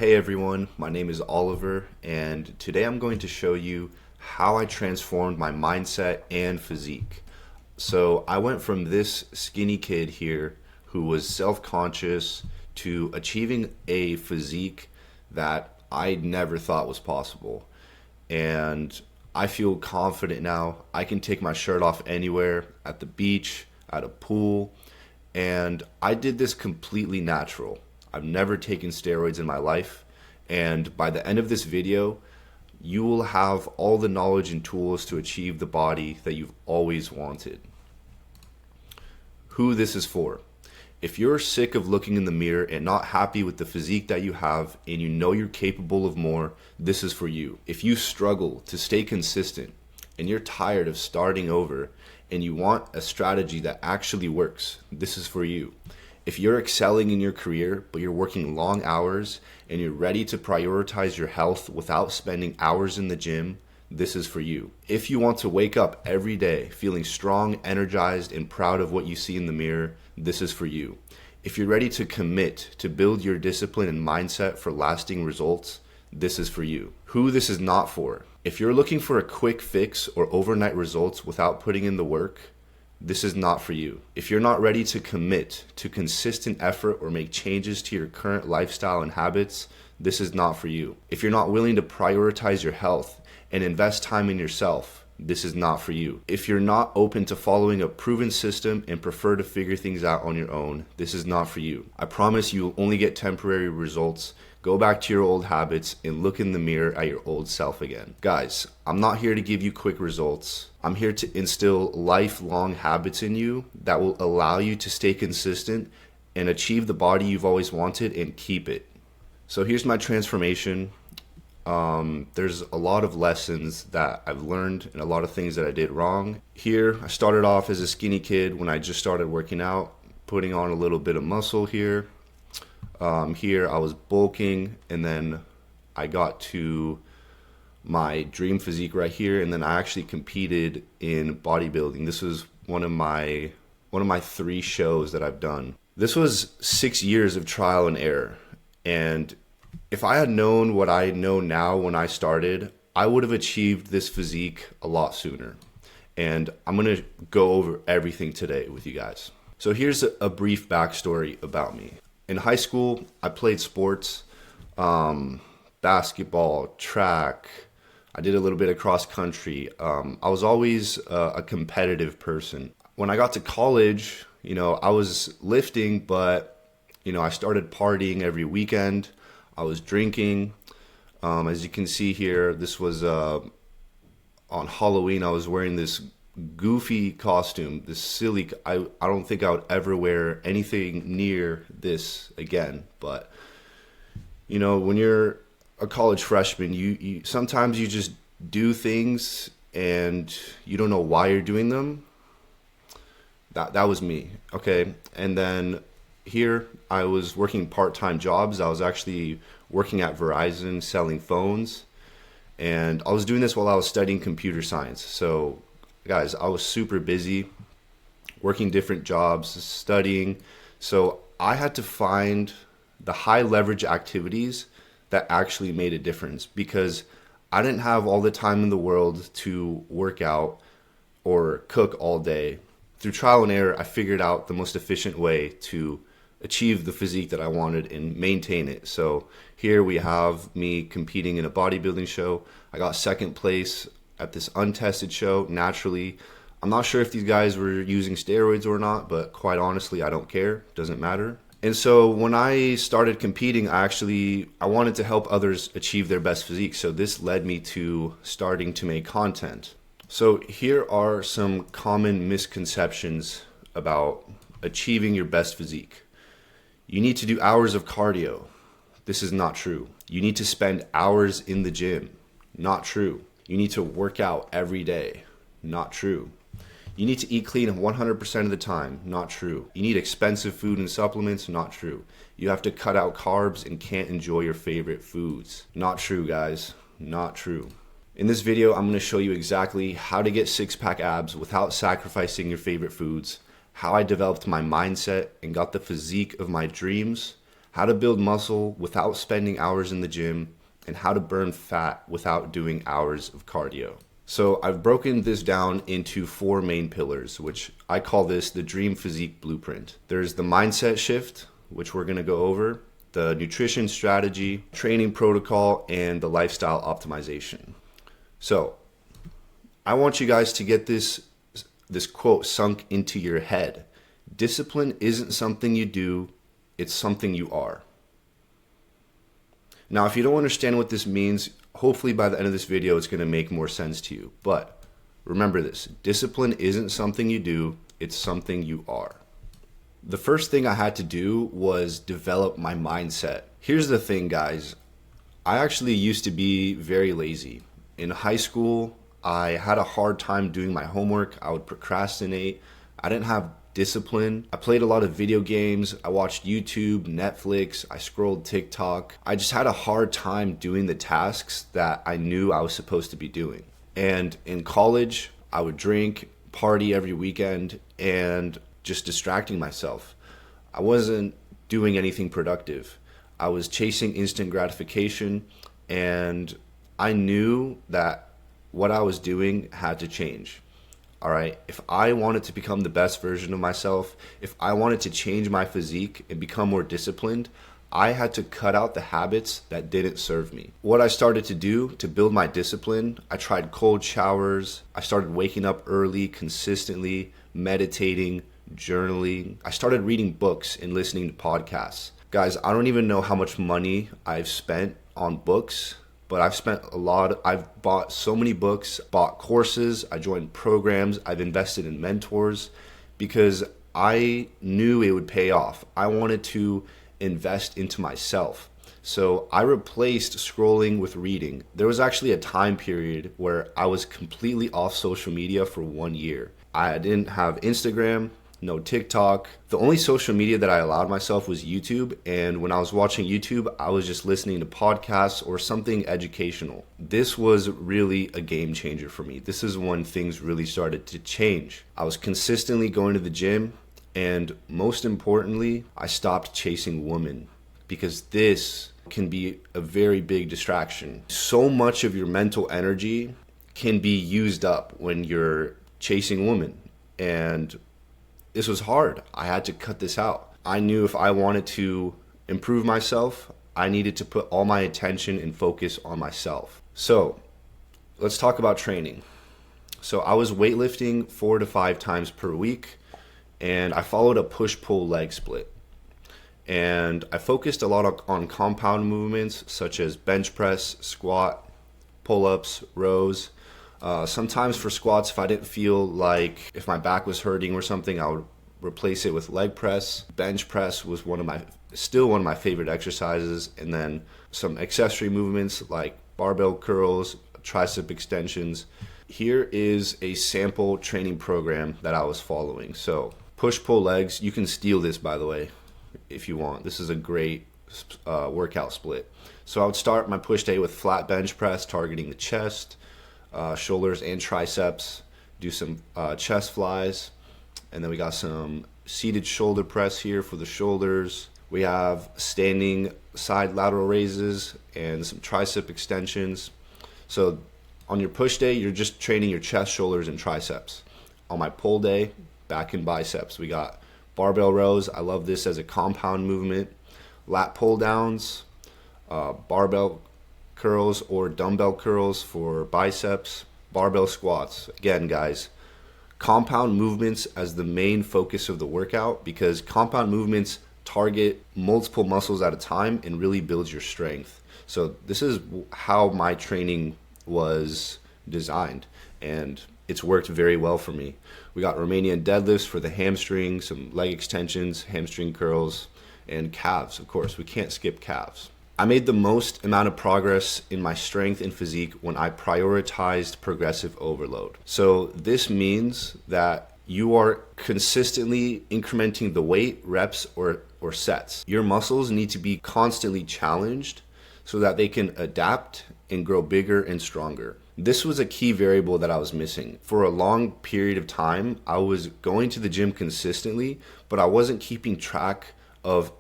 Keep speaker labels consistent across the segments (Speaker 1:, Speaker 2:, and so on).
Speaker 1: Hey everyone, my name is Oliver, and today I'm going to show you how I transformed my mindset and physique. So I went from this skinny kid here who was self-conscious to achieving a physique that I never thought was possible. And I feel confident now. I can take my shirt off anywhere, at the beach, at a pool, and I did this completely natural. I've never taken steroids in my life, and by the end of this video, you will have all the knowledge and tools to achieve the body that you've always wanted. Who this is for. If you're sick of looking in the mirror and not happy with the physique that you have and you know you're capable of more, this is for you. If you struggle to stay consistent and you're tired of starting over and you want a strategy that actually works, this is for you. If you're excelling in your career, but you're working long hours and you're ready to prioritize your health without spending hours in the gym, this is for you. If you want to wake up every day feeling strong, energized, and proud of what you see in the mirror, this is for you. If you're ready to commit to build your discipline and mindset for lasting results, this is for you. Who this is not for. If you're looking for a quick fix or overnight results without putting in the work, this is not for you. If you're not ready to commit to consistent effort or make changes to your current lifestyle and habits, this is not for you. If you're not willing to prioritize your health and invest time in yourself, this is not for you. If you're not open to following a proven system and prefer to figure things out on your own, this is not for you. I promise you will only get temporary results. Go back to your old habits and look in the mirror at your old self again. Guys, I'm not here to give you quick results. I'm here to instill lifelong habits in you that will allow you to stay consistent and achieve the body you've always wanted and keep it. So here's my transformation. There's a lot of lessons that I've learned and a lot of things that I did wrong. Here, I started off as a skinny kid when I just started working out, putting on a little bit of muscle here. Here I was bulking, and then I got to my dream physique right here, and then I actually competed in bodybuilding. This was one of my 3 shows that I've done. This was 6 years of trial and error, and if I had known what I know now when I started, I would have achieved this physique a lot sooner. And I'm going to go over everything today with you guys. So here's a brief backstory about me. In high school, I played sports, basketball, track. I did a little bit of cross country. I was always a competitive person. When I got to college, I was lifting, but, I started partying every weekend. I was drinking. As you can see here, this was on Halloween. I was wearing this goofy costume, this silly. I don't think I would ever wear anything near this again. But when you're a college freshman, you sometimes you just do things and you don't know why you're doing them. That was me. Okay, and then here I was working part-time jobs. I was actually working at Verizon selling phones, and I was doing this while I was studying computer science. So guys, I was super busy working different jobs, studying. So I had to find the high leverage activities that actually made a difference, because I didn't have all the time in the world to work out or cook all day. Through trial and error, I figured out the most efficient way to achieve the physique that I wanted and maintain it. So here we have me competing in a bodybuilding show. I got second place at this untested show naturally. I'm not sure if these guys were using steroids or not, but quite honestly, I don't care. It doesn't matter. And so when I started competing, I wanted to help others achieve their best physique. So this led me to starting to make content. So here are some common misconceptions about achieving your best physique. You need to do hours of cardio. This is not true. You need to spend hours in the gym. Not true. You need to work out every day. Not true. You need to eat clean 100% of the time. Not true. You need expensive food and supplements. Not true. You have to cut out carbs and can't enjoy your favorite foods. Not true, guys. Not true. In this video, I'm going to show you exactly how to get six-pack abs without sacrificing your favorite foods, how I developed my mindset and got the physique of my dreams, how to build muscle without spending hours in the gym, and how to burn fat without doing hours of cardio. So I've broken this down into 4 main pillars, which I call this the Dream Physique Blueprint. There's the mindset shift, which we're going to go over, the nutrition strategy, training protocol, and the lifestyle optimization. So I want you guys to get this quote sunk into your head. Discipline isn't something you do, it's something you are. Now, if you don't understand what this means, hopefully by the end of this video, it's going to make more sense to you. But remember this, discipline isn't something you do, it's something you are. The first thing I had to do was develop my mindset. Here's the thing, guys. I actually used to be very lazy. In high school, I had a hard time doing my homework. I would procrastinate. I didn't have discipline. I played a lot of video games. I watched YouTube, Netflix. I scrolled TikTok. I just had a hard time doing the tasks that I knew I was supposed to be doing. And in college, I would drink, party every weekend, and just distracting myself. I wasn't doing anything productive. I was chasing instant gratification, and I knew that what I was doing had to change. All right, if I wanted to become the best version of myself, if I wanted to change my physique and become more disciplined, I had to cut out the habits that didn't serve me. What I started to do to build my discipline, I tried cold showers. I started waking up early, consistently, meditating, journaling. I started reading books and listening to podcasts. Guys, I don't even know how much money I've spent on books, but I've spent a lot. I've bought so many books, bought courses, I joined programs, I've invested in mentors because I knew it would pay off. I wanted to invest into myself. So I replaced scrolling with reading. There was actually a time period where I was completely off social media for 1 year. I didn't have Instagram, no TikTok. The only social media that I allowed myself was YouTube. And when I was watching YouTube, I was just listening to podcasts or something educational. This was really a game changer for me. This is when things really started to change. I was consistently going to the gym. And most importantly, I stopped chasing women because this can be a very big distraction. So much of your mental energy can be used up when you're chasing women. And this was hard. I had to cut this out. I knew if I wanted to improve myself, I needed to put all my attention and focus on myself. So let's talk about training. So I was weightlifting 4 to 5 times per week, and I followed a push-pull leg split. And I focused a lot on compound movements such as bench press, squat, pull-ups, rows. Sometimes for squats, if I didn't feel like if my back was hurting or something, I would replace it with leg press. Bench press was still one of my favorite exercises. And then some accessory movements like barbell curls, tricep extensions. Here is a sample training program that I was following. So push-pull legs, you can steal this, by the way, if you want. This is a great workout split. So I would start my push day with flat bench press, targeting the chest, shoulders, and triceps. Do some chest flies. And then we got some seated shoulder press here for the shoulders. We have standing side lateral raises and some tricep extensions. So on your push day, you're just training your chest, shoulders, and triceps. On my pull day, back and biceps. We got barbell rows. I love this as a compound movement. Lat pull downs, barbell curls or dumbbell curls for biceps, barbell squats. Again, guys, compound movements as the main focus of the workout because compound movements target multiple muscles at a time and really builds your strength. So this is how my training was designed, and it's worked very well for me. We got Romanian deadlifts for the hamstring, some leg extensions, hamstring curls, and calves. Of course, we can't skip calves. I made the most amount of progress in my strength and physique when I prioritized progressive overload. So this means that you are consistently incrementing the weight, reps, or sets. Your muscles need to be constantly challenged so that they can adapt and grow bigger and stronger. This was a key variable that I was missing. For a long period of time, I was going to the gym consistently, but I wasn't keeping track of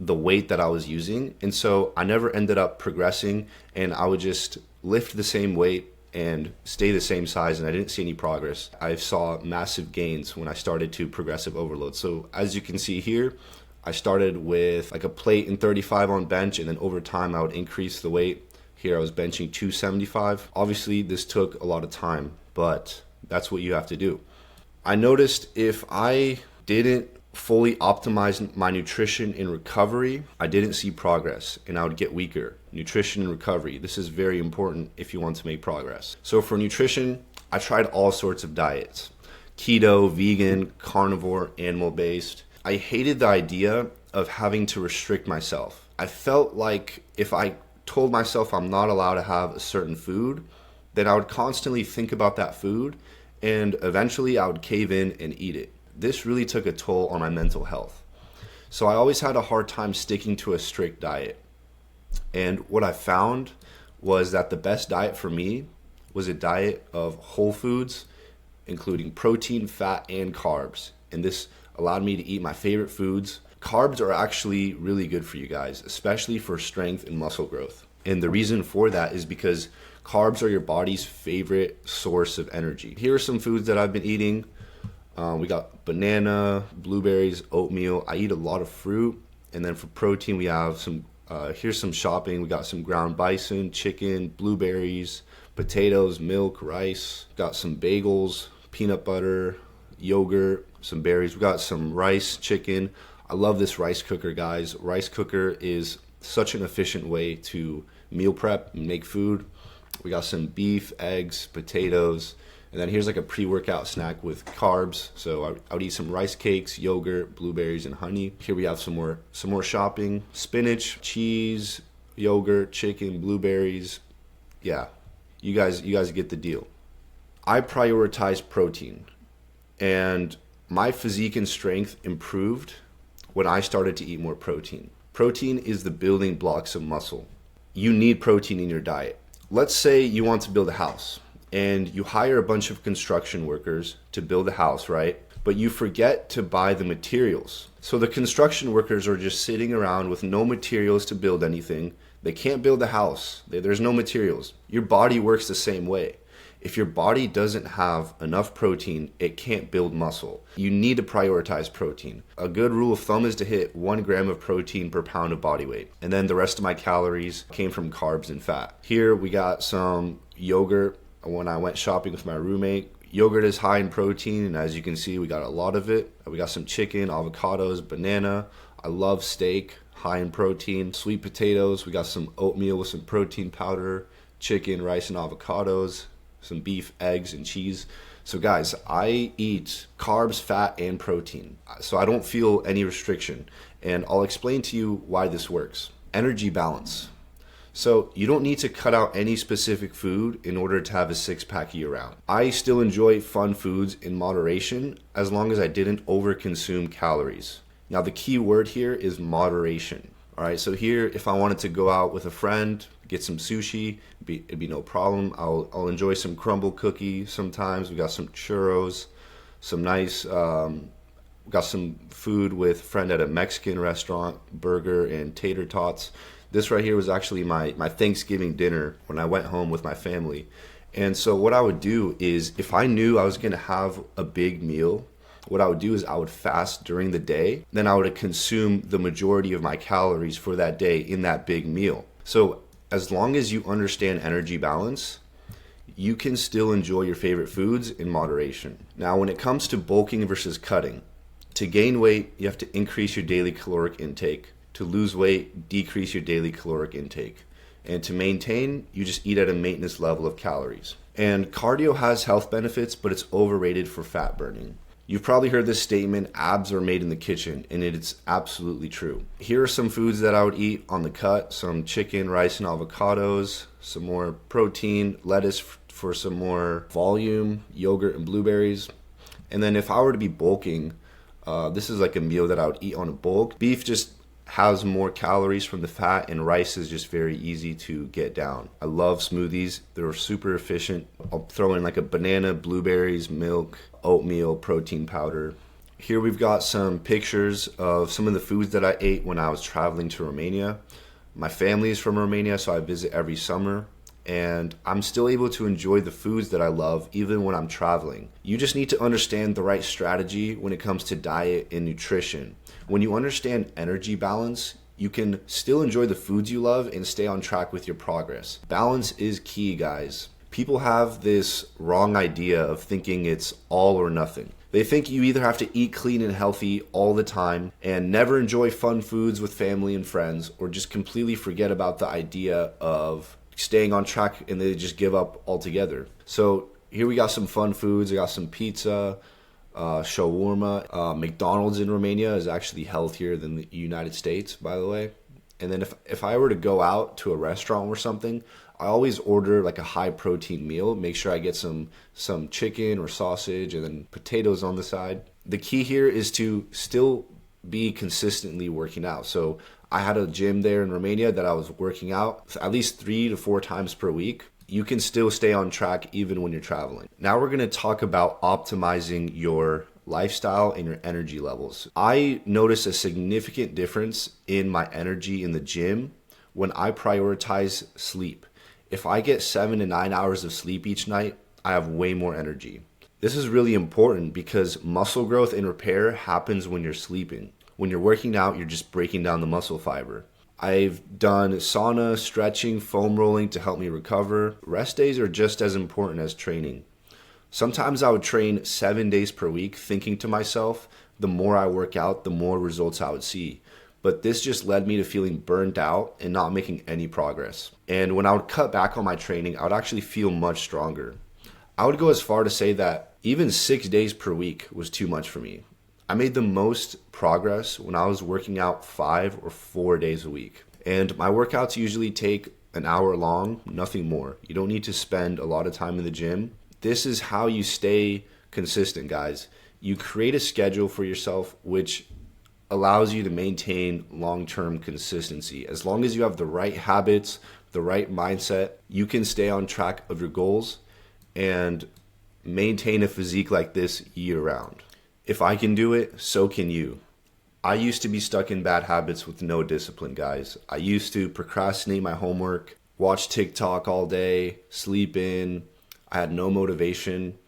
Speaker 1: the weight that I was using. And so I never ended up progressing, and I would just lift the same weight and stay the same size, and I didn't see any progress. I saw massive gains when I started to progressive overload. So as you can see here, I started with like a plate and 35 on bench, and then over time I would increase the weight. Here I was benching 275. Obviously this took a lot of time, but that's what you have to do. I noticed if I didn't fully optimize my nutrition and recovery, I didn't see progress, and I would get weaker. Nutrition and recovery, this is very important if you want to make progress. So for nutrition, I tried all sorts of diets: keto, vegan, carnivore, animal-based. I hated the idea of having to restrict myself. I felt like if I told myself I'm not allowed to have a certain food, then I would constantly think about that food, and eventually I would cave in and eat it. This really took a toll on my mental health. So I always had a hard time sticking to a strict diet. And what I found was that the best diet for me was a diet of whole foods, including protein, fat, and carbs. And this allowed me to eat my favorite foods. Carbs are actually really good for you guys, especially for strength and muscle growth. And the reason for that is because carbs are your body's favorite source of energy. Here are some foods that I've been eating. We got banana, blueberries, oatmeal. I eat a lot of fruit. And then for protein, we have some, here's some shopping. We got some ground bison, chicken, blueberries, potatoes, milk, rice. Got some bagels, peanut butter, yogurt, some berries. We got some rice, chicken. I love this rice cooker, guys. Rice cooker is such an efficient way to meal prep and make food. We got some beef, eggs, potatoes. And then here's like a pre-workout snack with carbs. So I would eat some rice cakes, yogurt, blueberries, and honey. Here we have some more shopping: spinach, cheese, yogurt, chicken, blueberries. Yeah, you guys get the deal. I prioritize protein, and my physique and strength improved when I started to eat more protein. Protein is the building blocks of muscle. You need protein in your diet. Let's say you want to build a house, and you hire a bunch of construction workers to build a house, right? But you forget to buy the materials. So the construction workers are just sitting around with no materials to build anything. They can't build a house. There's no materials. Your body works the same way. If your body doesn't have enough protein, it can't build muscle. You need to prioritize protein. A good rule of thumb is to hit 1 gram of protein per pound of body weight. And then the rest of my calories came from carbs and fat. Here we got some yogurt. When I went shopping with my roommate, yogurt is high in protein, and as you can see, we got a lot of it. We got some chicken, avocados, banana. I love steak, high in protein. Sweet potatoes, we got some oatmeal with some protein powder, chicken, rice, and avocados, some beef, eggs, and cheese. So guys, I eat carbs, fat, and protein. So I don't feel any restriction, and I'll explain to you why this works. Energy balance. So you don't need to cut out any specific food in order to have a six-pack year-round. I still enjoy fun foods in moderation as long as I didn't overconsume calories. Now the key word here is moderation. All right, so here if I wanted to go out with a friend, get some sushi, it'd be no problem. I'll enjoy some crumble cookie sometimes. We got some churros, some nice, got some food with a friend at a Mexican restaurant, burger and tater tots. This right here was actually my Thanksgiving dinner when I went home with my family. And so what I would do is, if I knew I was going to have a big meal, what I would do is I would fast during the day. Then I would consume the majority of my calories for that day in that big meal. So as long as you understand energy balance, you can still enjoy your favorite foods in moderation. Now, when it comes to bulking versus cutting, to gain weight, you have to increase your daily caloric intake. To lose weight, decrease your daily caloric intake. And to maintain, you just eat at a maintenance level of calories. And cardio has health benefits, but it's overrated for fat burning. You've probably heard this statement, abs are made in the kitchen, and it's absolutely true. Here are some foods that I would eat on the cut: some chicken, rice, and avocados, some more protein, lettuce for some more volume, yogurt and blueberries. And then if I were to be bulking, this is like a meal that I would eat on a bulk. Beef just has more calories from the fat, and rice is just very easy to get down. I love smoothies. They're super efficient. I'll throw in like a banana, blueberries, milk, oatmeal, protein powder. Here we've got some pictures of some of the foods that I ate when I was traveling to Romania. My family is from Romania, so I visit every summer, and I'm still able to enjoy the foods that I love even when I'm traveling. You just need to understand the right strategy when it comes to diet and nutrition. When you understand energy balance, you can still enjoy the foods you love and stay on track with your progress. Balance is key, guys. People have this wrong idea of thinking it's all or nothing. They think you either have to eat clean and healthy all the time and never enjoy fun foods with family and friends, or just completely forget about the idea of staying on track and they just give up altogether. So here we got some fun foods. I got some pizza, shawarma. McDonald's in Romania is actually healthier than the United States, by the way. And then if I were to go out to a restaurant or something, I always order like a high protein meal. Make sure I get some chicken or sausage and then potatoes on the side. The key here is to still be consistently working out. So I had a gym there in Romania that I was working out at least 3 to 4 times per week. You can still stay on track even when you're traveling. Now we're going to talk about optimizing your lifestyle and your energy levels. I notice a significant difference in my energy in the gym when I prioritize sleep. If I get 7 to 9 hours of sleep each night, I have way more energy. This is really important because muscle growth and repair happens when you're sleeping. When you're working out, you're just breaking down the muscle fiber. I've done sauna, stretching, foam rolling to help me recover. Rest days are just as important as training. Sometimes I would train 7 days per week, thinking to myself, the more I work out, the more results I would see. But this just led me to feeling burned out and not making any progress. And when I would cut back on my training, I would actually feel much stronger. I would go as far to say that even 6 days per week was too much for me. I made the most progress when I was working out 5 or 4 days a week. And my workouts usually take an hour long, nothing more. You don't need to spend a lot of time in the gym. This is how you stay consistent, guys. You create a schedule for yourself which allows you to maintain long-term consistency. As long as you have the right habits, the right mindset, you can stay on track of your goals and maintain a physique like this year-round. If I can do it, so can you. I used to be stuck in bad habits with no discipline, guys. I used to procrastinate my homework, watch TikTok all day, sleep in. I had no motivation.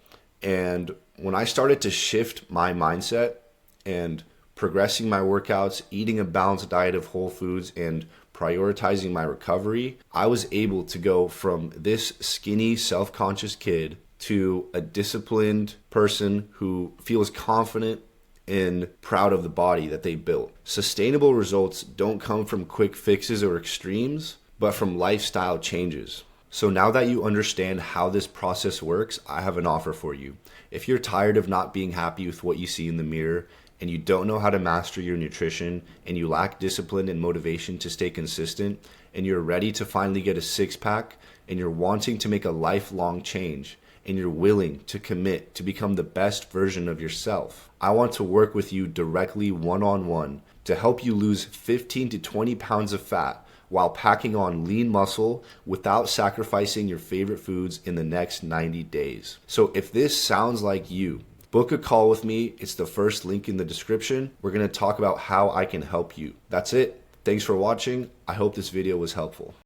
Speaker 1: And when I started to shift my mindset and progressing my workouts, eating a balanced diet of whole foods, and prioritizing my recovery, I was able to go from this skinny, self-conscious kid to a disciplined person who feels confident and proud of the body that they built. Sustainable results don't come from quick fixes or extremes, but from lifestyle changes. So now that you understand how this process works, I have an offer for you. If you're tired of not being happy with what you see in the mirror, and you don't know how to master your nutrition, and you lack discipline and motivation to stay consistent, and you're ready to finally get a six-pack, and you're wanting to make a lifelong change, and you're willing to commit to become the best version of yourself, I want to work with you directly one-on-one to help you lose 15 to 20 pounds of fat while packing on lean muscle without sacrificing your favorite foods in the next 90 days. So if this sounds like you, book a call with me. It's the first link in the description. We're going to talk about how I can help you. That's it. Thanks for watching. I hope this video was helpful.